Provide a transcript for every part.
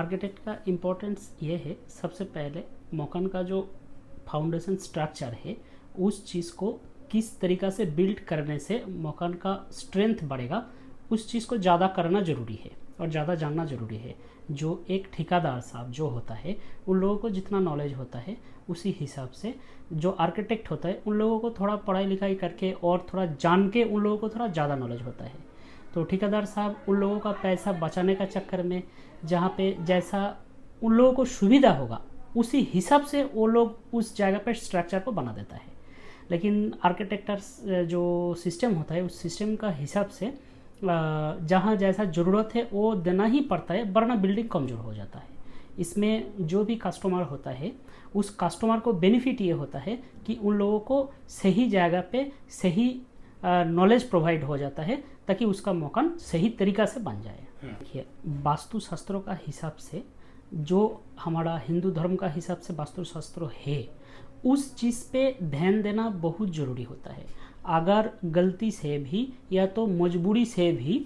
Architect का importance ये है, सबसे पहले मकान का जो फाउंडेशन स्ट्रक्चर है उस चीज़ को किस तरीक़ा से बिल्ड करने से मकान का स्ट्रेंथ बढ़ेगा, उस चीज़ को ज़्यादा करना ज़रूरी है और ज़्यादा जानना ज़रूरी है। जो एक ठेकेदार साहब जो होता है उन लोगों को जितना नॉलेज होता है उसी हिसाब से जो आर्किटेक्ट होता है उन लोगों को थोड़ा पढ़ाई लिखाई करके और थोड़ा जान के उन लोगों को थोड़ा ज़्यादा नॉलेज होता है। तो ठेकेदार साहब उन लोगों का पैसा बचाने का चक्कर में जहाँ पे जैसा उन लोगों को सुविधा होगा उसी हिसाब से वो लोग उस जगह पर स्ट्रक्चर को बना देता है। लेकिन आर्किटेक्चर जो सिस्टम होता है उस सिस्टम का हिसाब से जहाँ जैसा ज़रूरत है वो देना ही पड़ता है, वरना बिल्डिंग कमज़ोर हो जाता है। इसमें जो भी कस्टमर होता है उस कस्टमर को बेनिफिट ये होता है कि उन लोगों को सही जगह पे सही नॉलेज प्रोवाइड हो जाता है ताकि उसका मकान सही तरीक़ा से बन जाए। देखिए, वास्तुशास्त्रों का हिसाब से जो हमारा हिंदू धर्म का हिसाब से वास्तुशास्त्र है उस चीज़ पे ध्यान देना बहुत ज़रूरी होता है। अगर गलती से भी या तो मजबूरी से भी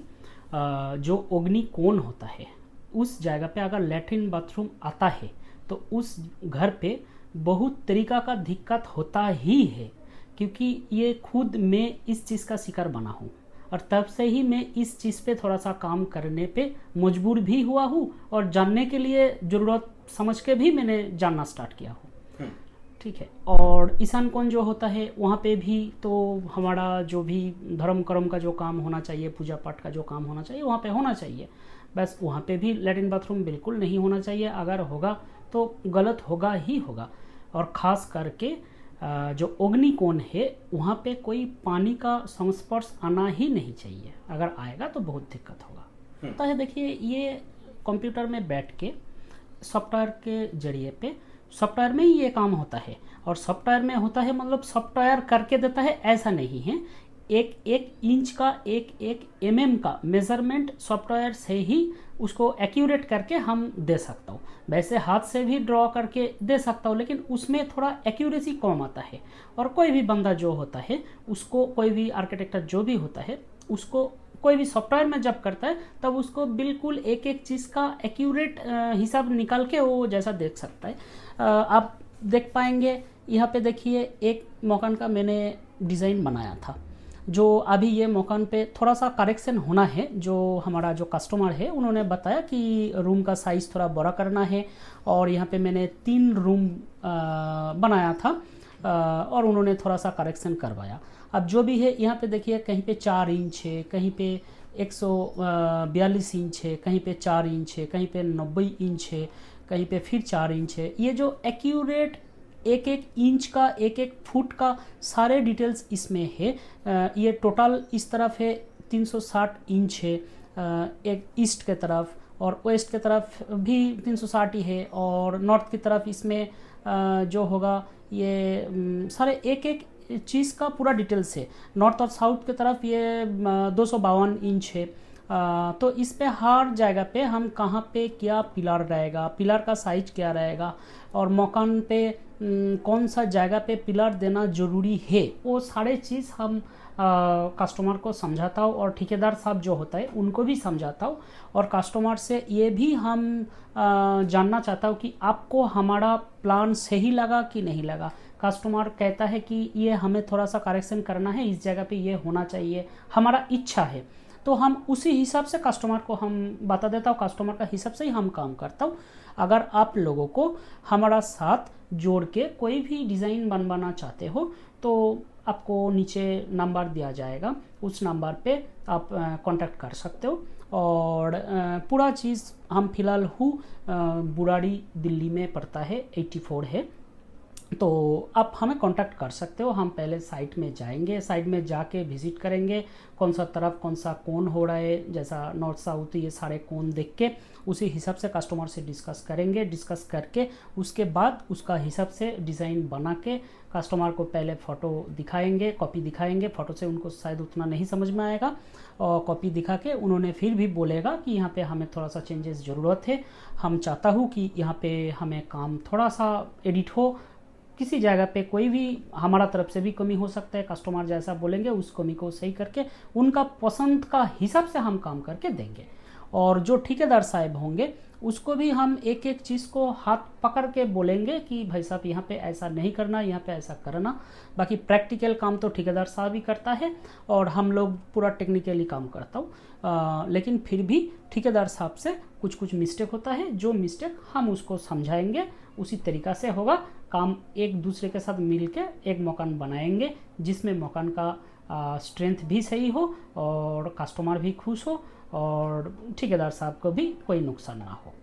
जो अग्नि कोण होता है उस जगह पे अगर लैट्रिन बाथरूम आता है तो उस घर पे बहुत तरीक़ा का दिक्कत होता ही है, क्योंकि ये खुद मैं इस चीज़ का शिकार बना हूँ और तब से ही मैं इस चीज़ पे थोड़ा सा काम करने पे मजबूर भी हुआ हूँ और जानने के लिए ज़रूरत समझ के भी मैंने जानना स्टार्ट किया हूँ। ठीक है। और ईशान कोण जो होता है वहाँ पे भी तो हमारा जो भी धर्म कर्म का जो काम होना चाहिए, पूजा पाठ का जो काम होना चाहिए वहाँ पे होना चाहिए। बस वहाँ पे भी लैट्रिन बाथरूम बिल्कुल नहीं होना चाहिए, अगर होगा तो गलत होगा ही होगा। और ख़ास करके जो अग्नि कोण है वहाँ पे कोई पानी का संस्पर्श आना ही नहीं चाहिए, अगर आएगा तो बहुत दिक्कत होगा। तो देखिए, ये कंप्यूटर में बैठ के सॉफ्टवेयर के जरिए पे सॉफ्टवेयर में ही ये काम होता है, और सॉफ्टवेयर में होता है मतलब सॉफ्टवेयर करके देता है ऐसा नहीं है। एक एक इंच का एक mm का मेजरमेंट सॉफ्टवेयर से ही उसको एक्यूरेट करके हम दे सकता हूँ। वैसे हाथ से भी ड्रॉ करके दे सकता हूँ, लेकिन उसमें थोड़ा एक्यूरेसी कम आता है। और कोई भी बंदा जो होता है उसको, कोई भी आर्किटेक्टर जो भी होता है उसको कोई भी सॉफ्टवेयर में जब करता है तब उसको बिल्कुल एक एक चीज़ का एक्यूरेट हिसाब निकाल के वो जैसा देख सकता है। आप देख पाएंगे यहाँ पे, देखिए एक मकान का मैंने डिज़ाइन बनाया था, जो अभी ये मकान पे थोड़ा सा करेक्शन होना है। जो हमारा जो कस्टमर है उन्होंने बताया कि रूम का साइज़ थोड़ा बड़ा करना है, और यहाँ पे मैंने 3 रूम बनाया था और उन्होंने थोड़ा सा करेक्शन करवाया। अब जो भी है यहाँ पे देखिए, कहीं पे 4 इंच है, कहीं पे 142 इंच है, कहीं पे 4 इंच है, कहीं पे 90 इंच है, कहीं पे फिर 4 इंच है। ये जो एक्यूरेट एक एक इंच का एक एक फुट का सारे डिटेल्स इसमें है। ये टोटल इस तरफ है 360 इंच है, एक ईस्ट के तरफ, और वेस्ट के तरफ भी 360 ही है, और नॉर्थ की तरफ इसमें जो होगा ये सारे एक एक चीज़ का पूरा डिटेल्स है। नॉर्थ और साउथ की तरफ ये 252 इंच है। तो इस पे हर जगह पे हम कहाँ पे क्या पिलर रहेगा, पिलर का साइज क्या रहेगा, और मकान पे कौन सा जगह पे पिलर देना ज़रूरी है, वो सारे चीज़ हम कस्टमर को समझाता हूँ, और ठेकेदार साहब जो होता है उनको भी समझाता हूँ। और कस्टमर से ये भी हम जानना चाहता हूँ कि आपको हमारा प्लान सही लगा कि नहीं लगा। कस्टमर कहता है कि ये हमें थोड़ा सा करेक्शन करना है, इस जगह पे ये होना चाहिए, हमारा इच्छा है, तो हम उसी हिसाब से कस्टमर को हम बता देता हूँ, कस्टमर का हिसाब से ही हम काम करता हूँ। अगर आप लोगों को हमारा साथ जोड़ के कोई भी डिज़ाइन बनवाना चाहते हो तो आपको नीचे नंबर दिया जाएगा, उस नंबर पे आप कांटेक्ट कर सकते हो। और पूरा चीज़ हम फिलहाल बुराड़ी दिल्ली में पड़ता है, 84 है, तो आप हमें कांटेक्ट कर सकते हो। हम पहले साइट में जाएंगे, साइट में जाके विजिट करेंगे, कौन सा तरफ कौन सा कोण हो रहा है, जैसा नॉर्थ साउथ ये सारे कोण देख के उसी हिसाब से कस्टमर से डिस्कस करेंगे। डिस्कस करके उसके बाद उसका हिसाब से डिज़ाइन बना के कस्टमर को पहले फ़ोटो दिखाएंगे, कॉपी दिखाएंगे। फ़ोटो से उनको शायद उतना नहीं समझ में आएगा, और कॉपी दिखा के उन्होंने फिर भी बोलेगा कि यहाँ पे हमें थोड़ा सा चेंजेस ज़रूरत है, हम चाहता हूँ कि यहाँ पे हमें काम थोड़ा सा एडिट हो, किसी जगह पे कोई भी हमारा तरफ से भी कमी हो सकता है। कस्टमर जैसा बोलेंगे उस कमी को सही करके उनका पसंद का हिसाब से हम काम करके देंगे। और जो ठेकेदार साहब होंगे उसको भी हम एक एक चीज़ को हाथ पकड़ के बोलेंगे कि भाई साहब यहाँ पे ऐसा नहीं करना, यहाँ पे ऐसा करना। बाकी प्रैक्टिकल काम तो ठेकेदार साहब ही करता है और हम लोग पूरा टेक्निकली काम करता हूँ। लेकिन फिर भी ठेकेदार साहब से कुछ कुछ मिस्टेक होता है, जो मिस्टेक हम उसको समझाएंगे उसी तरीक़ा से होगा। काम एक दूसरे के साथ मिल के एक मकान बनाएंगे जिसमें मकान का स्ट्रेंथ भी सही हो और कस्टमर भी खुश हो और ठेकेदार साहब को भी कोई नुकसान ना हो।